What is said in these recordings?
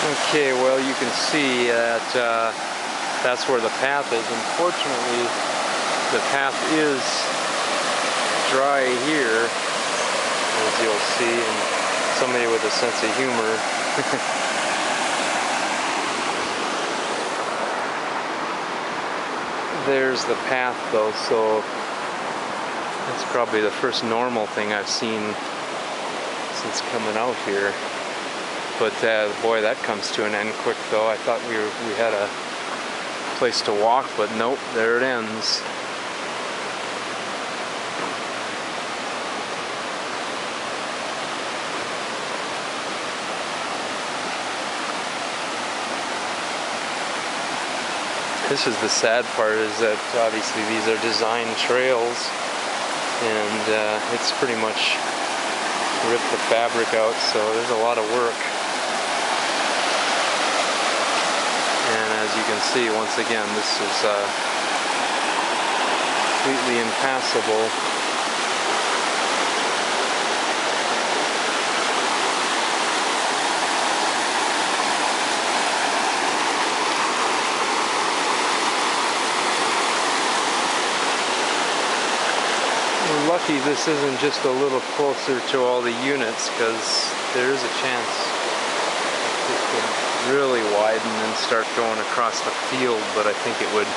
Okay, well, you can see that that's where the path is. Unfortunately, the path is dry here, as you'll see, and somebody with a sense of humor. There's the path, though, so that's probably the first normal thing I've seen since coming out here. But boy, that comes to an end quick, though. I thought we had a place to walk, but nope, there it ends. This is the sad part, is that obviously these are designed trails, and it's pretty much ripped the fabric out, so there's a lot of work. And as you can see, once again, this is completely impassable. We're lucky this isn't just a little closer to all the units, because there is a chance it could really widen and start going across the field, but I think it would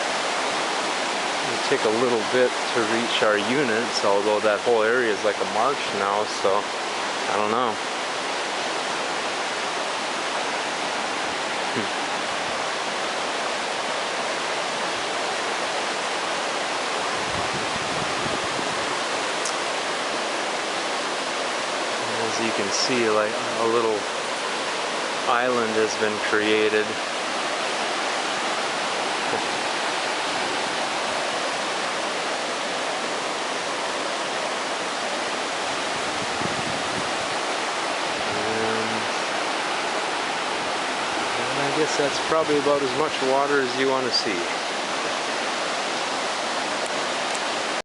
take a little bit to reach our units, although that whole area is like a marsh now, so I don't know. As you can see, like a little island has been created. And I guess that's probably about as much water as you want to see.